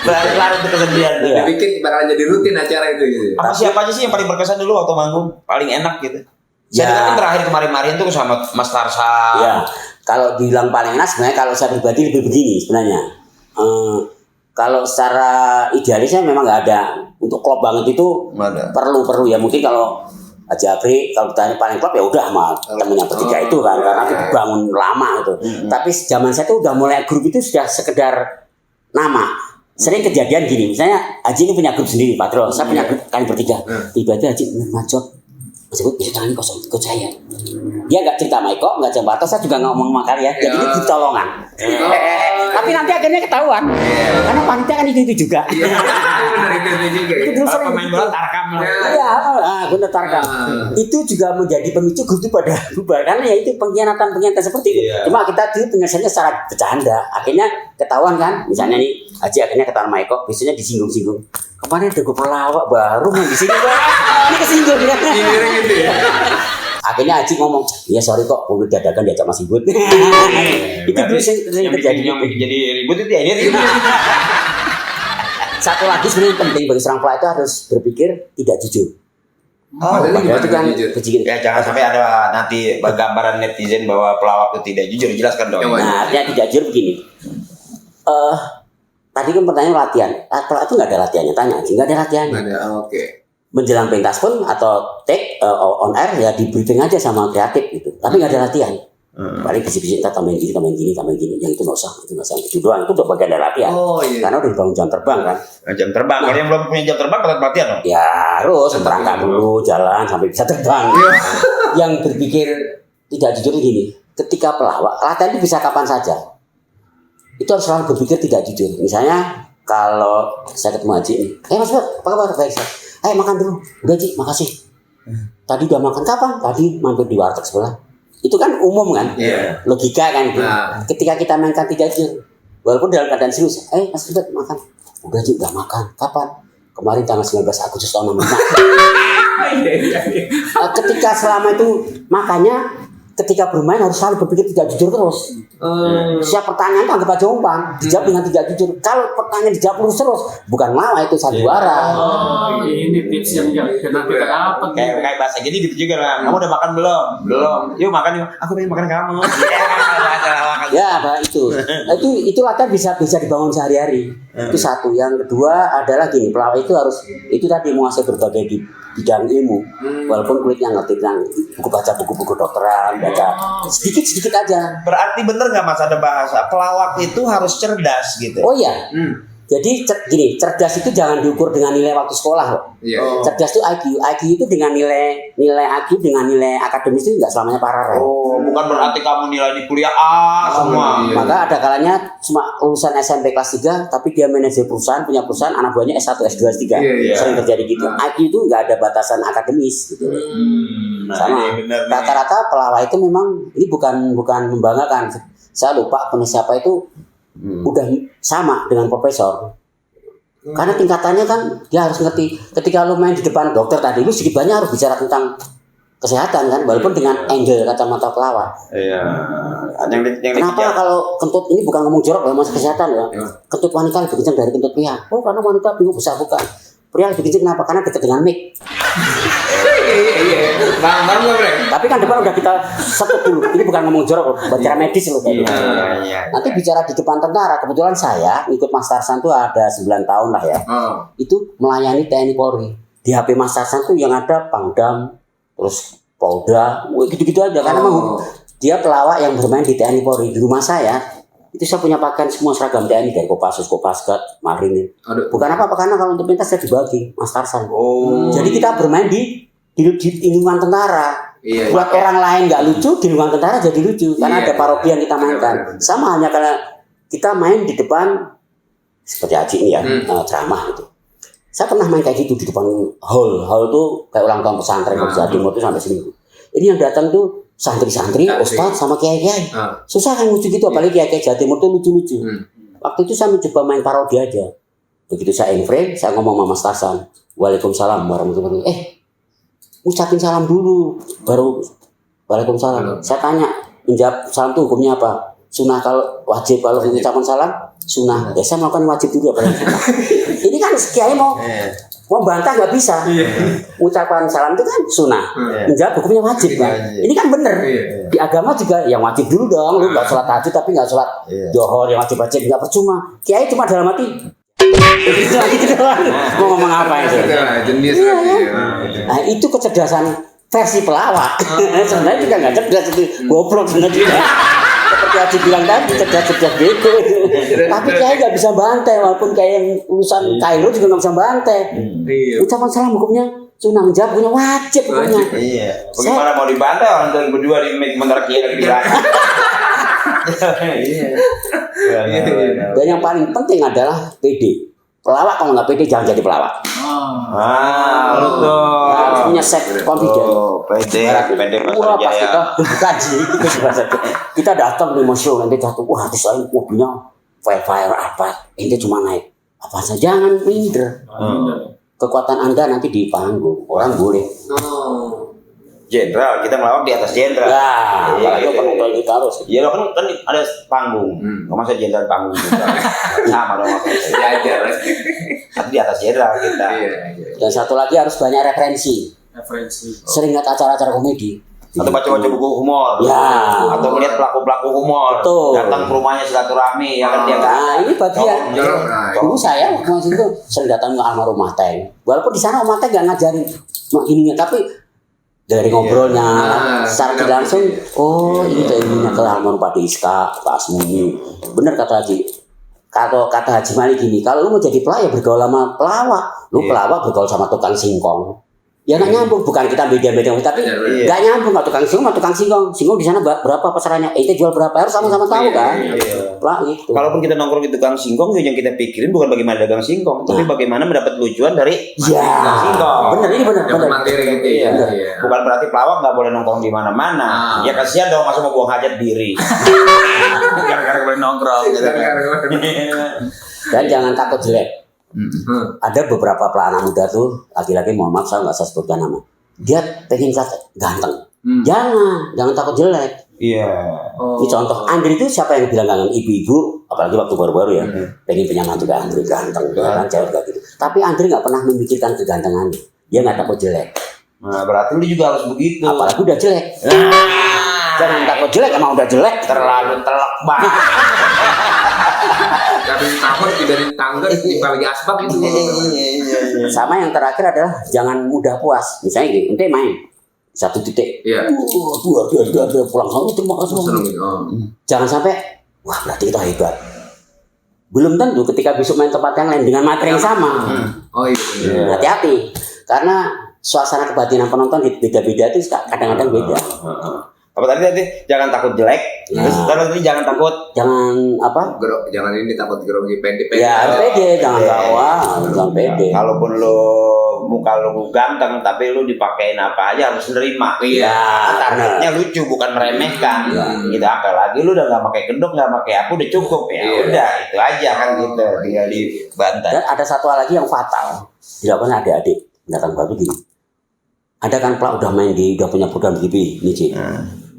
Berlarut itu kesedihan. Dibikin bakalan jadi rutin acara itu gitu. Siapa aja sih yang paling berkesan dulu waktu manggung? Paling enak gitu. Saya dengar kan terakhir kemarin tuh sama Mas Tarsan. Ya, kalau bilang paling enak sebenarnya kalau saya pribadi lebih begini sebenarnya. Kalau secara idealisnya memang nggak ada. Untuk klop banget itu perlu ya. Mungkin kalau Haji Apri kalau ditanya paling klop ya udah sama temen yang bertiga itu kan karena itu dibangun lama itu. Tapi zaman saya tuh udah mulai grup itu sudah sekedar nama. Sering kejadian gini, misalnya Haji ini punya grup sendiri, Patro, saya punya grup kalian bertiga. Tiba-tiba Haji ngajak, Mas Eko bisa tangan kosong, ikut saya. Dia nggak cerita sama Eko, nggak cerita Patro, saya juga ngomong sama kalian. Jadi ini ditolongan. Tapi nanti akhirnya ketahuan, karena panitia kan itu juga. Itu dulu sering Pemain bola tarkam lah. Iya, benar tarkam. Itu juga menjadi pemicu grup itu pada bubar karena ya itu pengkhianatan seperti itu. Cuma kita dulu penyelesaiannya secara bercanda. Akhirnya ketahuan kan, misalnya nih Haji akhirnya ketahuan sama Eko, biasanya disinggung-singgung. Kemarin ada gue pelawak baru main di sini, ini kesinggung kan? Gitu ya. Akhirnya Haji ngomong, ya sorry kok, gue dadakan diajak Mas Ibut. Itu dulu sering terjadi. Yang bikin jadi ribut itu ya ini. Satu lagi sebenarnya penting bagi seorang pelawak itu harus berpikir tidak jujur. Padahal itu kan kejadian. Ya jangan sampai ada nanti gambaran netizen bahwa pelawak itu tidak jujur, jelaskan dong. Nah, artinya tidak jujur begini. Tadi kan pertanyaan latihan. Pelawak itu nggak ada latihannya, tanya Haji, nggak ada latihannya. Ada, oke. Menjelang pentas pun atau take on air ya di briefing aja sama kreatif gitu. Tapi nggak ada latihan. Paling bisik-bisik kita tambahin gini. Yang itu nggak usah, itu doang. Itu udah bagian dari latihan. Oh, iya. Karena udah dibangun jam terbang kan. Jam terbang. Kalau yang belum punya jam terbang tetap latihan dong. Ya harus berangkat dulu jalan sampai bisa terbang. Yang berpikir tidak jujur gini. Ketika pelawak latihan itu bisa kapan saja. Itu harus selalu berpikir tidak jujur. Misalnya kalau saya ketemu Haji nih, Mas Bud, apa kabar? Baik, saya. Ayo makan dulu. Udah Ji, makasih. Tadi udah makan kapan? Tadi mampir di warteg sebelah. Itu kan umum kan? Logika kan? Ketika kita mainkan tidak jujur, walaupun dalam keadaan serius, Mas Bud makan. Udah Ji, udah makan. Kapan? Kemarin tanggal 19 Agustus tahun 65. Ketika selama itu makanya ketika bermain harus selalu berpikir tidak jujur terus. Siap pertanyaan itu anggap aja umpan, dijawab dengan tidak jujur. Kalau pertanyaan dijawab terus, bukan lawan itu sandiwara. Ini tips yang kita dapat. Kayak bahasa gini gitu juga lah. Kamu udah makan belum? Belum. Yuk makan yuk. Aku pengen makan kamu. Ya, Pak, itu latihan bisa dibangun sehari-hari. Itu satu. Yang kedua adalah gini, pelawak itu harus itu tadi menguasai berbagai di bidang ilmu. Walaupun kulitnya ngerti tentang baca buku-buku dokteran, baca sedikit aja. Berarti bener nggak Mas ada bahasa pelawak itu harus cerdas gitu? Oh iya. Jadi gini, cerdas itu jangan diukur dengan nilai waktu sekolah loh. Cerdas itu IQ. IQ itu dengan nilai IQ dengan nilai akademis itu nggak selamanya paralel. Oh, bukan berarti kamu nilai di kuliah A semua. Maka ada kalanya cuma lulusan SMP kelas 3 tapi dia manajer perusahaan, punya perusahaan, anak buahnya S1, S2, S3. Sering terjadi gitu. IQ itu nggak ada batasan akademis gitu. Sama. Rata-rata pelawak itu memang ini bukan membanggakan. Saya lupa penulis siapa itu udah sama dengan profesor. Karena tingkatannya kan dia harus ngerti. Ketika lu main di depan dokter tadi, lu sedikit banyak harus bicara tentang kesehatan kan, walaupun dengan angle kacamata pelawak. Iya. Kenapa kalau kentut ini bukan ngomong jorok ya mas kesehatan ya? Kentut wanita lebih kencang dari kentut pria. Oh karena wanita bingung besar bukan. Pria lebih kencang kenapa? Karena dekat dengan mic. Bang, Tapi kan depan udah kita setut dulu. Ini bukan ngomong jorok, bicara medis loh. Nanti bicara di depan tentara. Kebetulan saya ikut Mas Tarsan tuh ada 9 tahun lah ya. Itu melayani TNI Polri. Di HP Mas Tarsan tuh yang ada Pangdam, terus Polda, gitu-gitu aja. Karena memang dia pelawak yang bermain di TNI Polri. Di rumah saya itu saya punya pakaian semua seragam TNI dari Kopassus, Kopasgat, Marinir. Bukan apa-apa karena kalau untuk pentas saya dibagi Mas Tarsan. Jadi kita bermain di lingkungan tentara. Buat orang lain nggak lucu, di lingkungan tentara jadi lucu karena ada parodi yang kita mainkan. Sama hanya karena kita main di depan seperti Haji ini ya, ceramah gitu. Saya pernah main kayak gitu di depan hall. Hall tuh kayak ulang tahun pesantren di Jawa Timur tuh sampai seminggu. Ini yang datang tuh santri-santri, ustadz sama kiai-kiai. Susah kan lucu gitu, apalagi kiai-kiai Jawa Timur tuh lucu-lucu. Waktu itu saya mencoba main parodi aja. Begitu saya in frame, saya ngomong sama Mas Tarsan, Waalaikumsalam warahmatullahi wabarakatuh. Ucapin salam dulu, baru Waalaikumsalam. Saya tanya, menjawab salam itu hukumnya apa? Sunnah kalau wajib, kalau ucapan salam sunnah. Ya saya melakukan wajib dulu apa yang sunnah. Ini kan kiai mau bantah nggak bisa. Ucapan salam itu kan sunnah. Menjawab hukumnya wajib kan. Ini kan bener. Di agama juga yang wajib dulu dong. Lu nggak sholat tahajud tapi nggak sholat johor yang wajib nggak percuma. Kiai cuma dalam hati. Itu doang. Mau ngomong apa itu? Jenis. Nah itu kecerdasan versi pelawak. Sebenarnya juga nggak cerdas itu, goblok sebenarnya juga. Seperti Haji bilang tadi, cerdas bego itu. Tapi kayak nggak bisa bantai, walaupun kayak yang lulusan Kairo juga nggak bisa bantai. Iya. Ucapan salam hukumnya sunang jawab punya wajib hukumnya. Iya. Bagaimana mau dibantai orang tua berdua di sementara kia lagi di belakang. Iya. Dan yang paling penting adalah PD. Pelawak kalau nggak PD jangan jadi pelawak. Betul. Harus punya set confident. pede Wah, pas Jaya. kita kaji, kita datang di museum nanti jatuh, wah artis lain mobilnya fire apa, ini cuma naik apa saja, jangan minder. Kekuatan Anda nanti di panggung, orang boleh. Jenderal, kita ngelawak di atas jenderal. Ya, apalagi penonton kita harus. Iya lo kan ada panggung, nggak masa jenderal panggung juga. Sama dong maksudnya. Diajar. Tapi di atas jenderal kita. Iya. Dan satu lagi harus banyak referensi. Sering lihat acara-acara komedi. Atau baca-baca buku humor. Ya. Atau melihat pelaku-pelaku humor. Betul. Datang ke rumahnya silaturahmi, ya kan dia kan. Nah, ini bagian. Nah, Dulu saya waktu itu sering datang ke almarhum Mateng. Walaupun di sana Om Mateng nggak ngajarin ininya, tapi dari ngobrolnya secara tidak langsung, oh ini tuh ininya ke almarhum Pak Diska, Pak Asmuni. Bener kata Haji. Kalau kata Haji Malik gini, kalau lu mau jadi pelawak ya bergaul sama pelawak, lu pelawak bergaul sama tukang singkong. Ya nggak nyambung, bukan kita beda-beda, tapi nggak nyambung. Nggak tukang singkong, tukang singkong di sana berapa pasarannya? Itu jual berapa? Harus sama-sama tahu kan? Lah gitu. Kalaupun kita nongkrong di tukang singkong, yang kita pikirin bukan bagaimana dagang singkong, tapi bagaimana mendapat lucuan dari tukang singkong. Bener ini bener. materi gitu ya. Bukan berarti pelawak nggak boleh nongkrong di mana-mana. Ya kasihan dong, masa mau buang hajat diri. Gara-gara boleh nongkrong. Dan jangan takut jelek. Ada beberapa pelana muda tuh, laki-laki, mohon maaf saya nggak saya sebutkan nama. Dia pengen ganteng. Jangan takut jelek. Iya. Ini contoh, Andri itu siapa yang bilang ganteng? Ibu-ibu, apalagi waktu baru-baru ya, pengen punya mantu Andri ganteng, kan cewek kayak gitu. Tapi Andri nggak pernah memikirkan kegantengannya. Dia nggak takut jelek. Nah, berarti lu juga harus begitu. Apalagi udah jelek. Jangan takut jelek, emang udah jelek. Terlalu telak banget. Tapi takut dari tangga di lagi asbak itu. Sama yang terakhir adalah jangan mudah puas. Misalnya gini, ente main satu titik. Iya. Dia pulang kamu terima kasih. Seneng gitu. Jangan sampai wah berarti kita hebat. Belum tentu ketika besok main tempat yang lain dengan materi yang sama. Oh iya. Hati-hati. Karena suasana kebatinan penonton beda-beda itu kadang-kadang beda. Apa tadi jangan takut jelek. Terus tadi jangan takut. Jangan apa? Jangan ini takut grogi pede. Ya harus pede, jangan kawal, jangan pede. Kalaupun lu muka lu ganteng tapi lu dipakein apa aja harus nerima. Iya. Targetnya lucu bukan meremehkan. Gitu apalagi lu udah nggak pakai kedok, nggak pakai apa udah cukup ya. Udah itu aja kan gitu. Tinggal dibantai. Dan ada satu hal lagi yang fatal. Dilakukan adik-adik datang baru gini. Ada kan pelak udah main udah punya program TV nih Cik.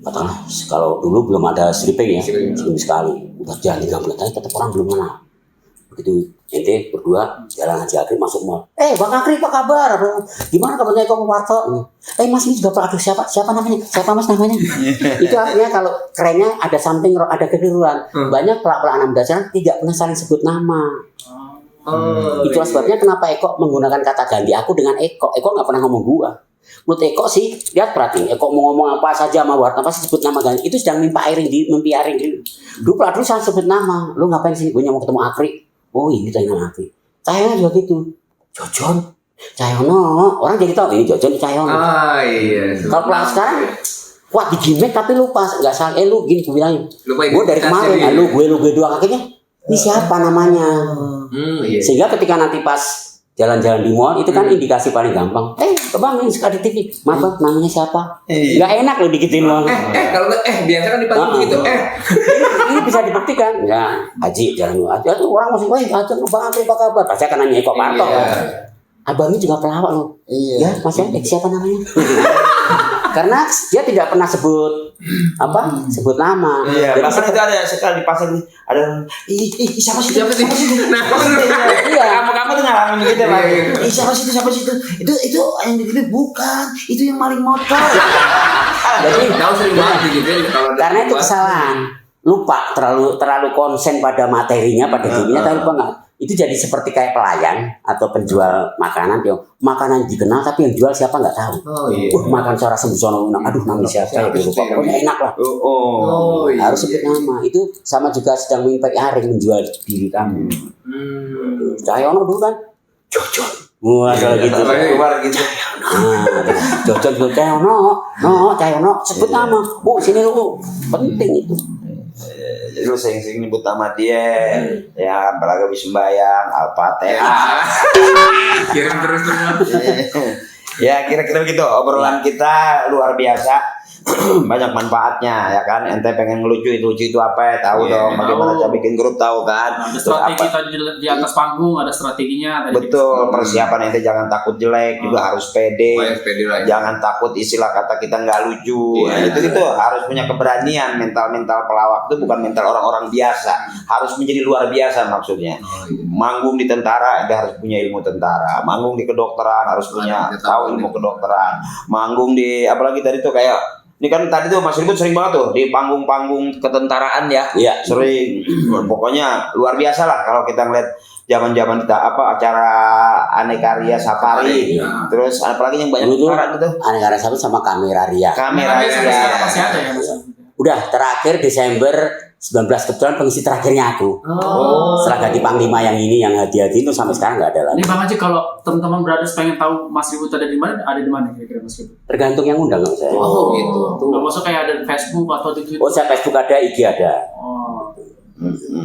Katakanlah kalau dulu belum ada stripping ya, seminggu sekali. Udah jalan 3 bulan tapi tetap orang belum kenal. Begitu ente berdua jalan Haji Akri masuk mall. Bang Akri apa kabar? Gimana kabarnya kok Warto? Mas ini juga pelak siapa namanya? Siapa mas namanya? Itu artinya kalau kerennya ada something, ada kekeliruan. Banyak pelak-pelak anak muda sekarang tidak pernah saling sebut nama. Itulah sebabnya kenapa Eko menggunakan kata ganti aku dengan Eko. Eko nggak pernah ngomong gua. Menurut Eko sih, lihat perhatiin. Eko mau ngomong apa saja sama Warta pasti sebut nama ganti. Itu sedang mempiaring diri. Dulu saya sebut nama. Lu ngapain sih? Gue mau ketemu Akri. Oh ini dengan Akri. Cahyono juga gitu. Jojon, Cahyono. Orang jadi tahu ini Jojon, Cahyono. Iya. Kalau pelan sekarang, wah di gimmick tapi lupa. Nggak salah. Lu gini gue bilangin. Gue dari kemarin. Gue doang akhirnya. Ini siapa namanya? Iya. Sehingga ketika nanti pas jalan-jalan di mall itu kan indikasi paling gampang. Bang ini suka di TV. Maaf, namanya siapa? Nggak enak lo dikitin mall. Kalau biasa kan dipanggil begitu. Ini bisa dibuktikan. Ya, Haji jalan aja tuh orang masih Bang Akri apa kabar? Pasti akan nanya Eko Parto. Abangnya juga pelawak loh. Iya. Ya, Mas siapa namanya? Karena dia tidak pernah sebut sebut nama. Iya. Bahkan itu ada sekali di pasar ada siapa sih? Nah, iya. Kamu tuh ngalamin gitu lah. Siapa sih itu? Itu yang di TV bukan. Itu yang maling motor. Jadi tahu sering banget gitu karena itu kesalahan. Lupa terlalu konsen pada materinya, pada gamenya, tapi lupa nggak. itu jadi seperti kayak pelayan atau penjual makanan yang makanan dikenal tapi yang jual siapa nggak tahu. Oh iya. Makan suara sembusono, aduh namanya siapa ya lupa, pokoknya enak lah. Oh iya. Harus sebut nama. Itu sama juga sedang mimpi Aring menjual diri kamu. Cahyono dulu kan Jojon. Wah kalau gitu. Keluar gitu. Nah, Jojon juga Cahyono sebut nama. Oh sini lu penting itu. Jadi lu sering-sering nyebut nama dia, ya apalagi habis sembahyang, Al-Fatihah. Kirim terus. Ya kira-kira begitu obrolan kita luar biasa. Banyak manfaatnya ya kan. Ente pengen ngelucu itu apa ya, tahu Iya, dong bagaimana tahu. cara bikin grup, tahu kan. Ada Terus strategi apa, tadi di atas panggung, ada strateginya. Tadi betul, persiapan ente jangan takut jelek, juga harus pede. Oh, yang pede lah. Jangan takut istilah kata kita nggak lucu. Iya. Itu harus punya keberanian. Mental pelawak itu bukan mental orang-orang biasa. Harus menjadi luar biasa maksudnya. Oh, iya. Manggung di tentara, ente harus punya ilmu tentara. Manggung di kedokteran harus punya Ada, tahu tahu ilmu nih. kedokteran. Manggung di apalagi tadi tuh kayak ini kan tadi tuh Mas Ribut sering banget tuh di panggung-panggung ketentaraan ya. Iya. Sering. Pokoknya luar biasa lah kalau kita ngeliat zaman-zaman kita acara aneka ria safari. Iya. Terus apalagi yang banyak Dulu tuh tentara gitu. Aneka Satu sama Kamera Ria. Kamera Tapi sampai sekarang ria. masih ada ya Mas? Udah terakhir Desember 19 kebetulan pengisi terakhirnya aku. Oh. Setelah ganti panglima yang ini yang hati-hati itu sampai sekarang nggak ada lagi. Ini Bang Haji, kalau teman-teman brothers pengen tahu Mas Ribut ada di mana kira-kira Mas Ribut? Tergantung yang undang nggak saya. Oh gitu. Nggak maksud kayak ada di Facebook atau di Twitter? Oh saya Facebook ada, IG ada. Oh.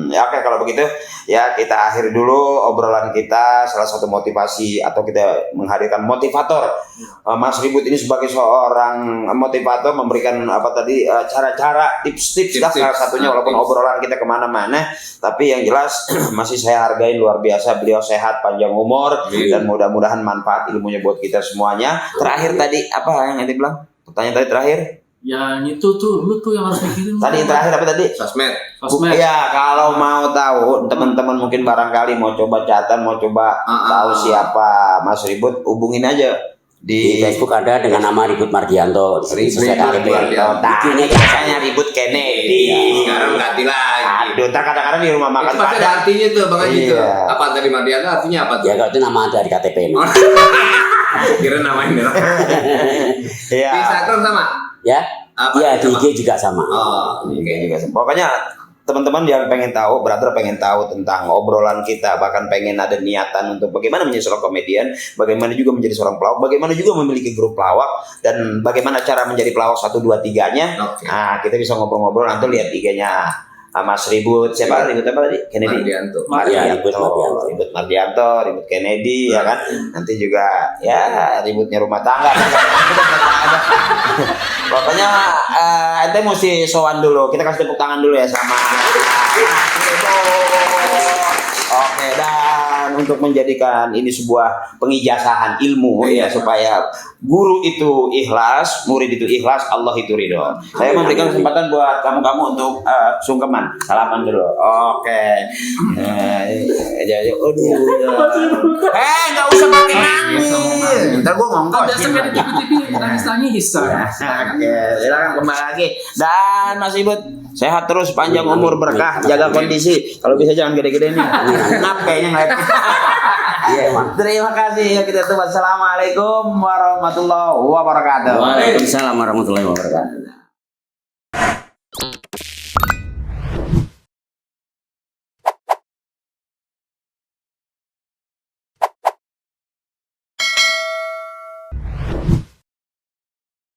Ya, oke kalau begitu ya kita akhiri dulu obrolan kita. Salah satu motivasi atau kita menghadirkan motivator Mas Ribut ini sebagai seorang motivator, memberikan apa tadi cara-cara tips-tips lah, salah satunya walaupun obrolan kita kemana-mana, tapi yang jelas masih saya hargai luar biasa. Beliau sehat, panjang umur, dan mudah-mudahan manfaat ilmunya buat kita semuanya. Terakhir tadi apa yang ente bilang? Pertanyaan tadi terakhir? Ya itu tuh, lu tuh yang harus mikirin. Tadi yang terakhir apa tadi? Sosmed. Sosmed. Ya kalau mau tahu teman-teman mungkin barangkali mau coba catatan, mau coba tahu siapa Mas Ribut, hubungin aja Di di Facebook ada dengan nama Ribut Mardianto. Di sini sesuai KTP. Tanya biasanya Ribut Kennedy. Sekarang ganti lagi. Aduh, ntar kadang-kadang di rumah makan Itu pasti ada artinya tuh Bang Haji tuh. Iya. Apa tadi Mardianto artinya apa tuh? Ya kalau itu nama dari KTP. Kira namanya nih. Iya. Di Instagram sama. Ya, Apa iya di sama? IG juga sama. Oh, Oke juga. Pokoknya teman-teman yang pengen tahu, brother pengen tahu tentang obrolan kita, bahkan pengen ada niatan untuk bagaimana menjadi seorang komedian, bagaimana juga menjadi seorang pelawak, bagaimana juga memiliki grup pelawak, dan bagaimana cara menjadi pelawak 1, 2, 3-nya. Oke. Nah, kita bisa ngobrol-ngobrol, nanti lihat IG-nya Mas Ribut, siapa Ribut apa tadi? Kennedy. Mardianto. Ya, Ribut Mardianto. Ribut Mardianto, Ribut Kennedy, ya kan. Nanti juga ya ributnya rumah tangga. Pokoknya ente mesti sowan dulu. Kita kasih tepuk tangan dulu ya sama. Oke, dan untuk menjadikan ini sebuah pengijazahan ilmu ya, supaya guru itu ikhlas, murid itu ikhlas, Allah itu ridho. Saya memberikan kesempatan buat kamu-kamu untuk sungkeman, salaman dulu. Oke. Jadi, nggak usah pakai nangis. Ntar gua ngongkos. Biasa kayak di TV nangis-nangis. Oke, silakan kembali lagi. Dan Mas Ribut sehat terus, panjang umur, berkah, jaga kondisi. Kalau bisa jangan gede-gede nih. Kenapa kayaknya ngeliat. Iya emang. Terima kasih ya kita tuh. Wassalamualaikum warahmatullahi wabarakatuh. Waalaikumsalam warahmatullahi wabarakatuh.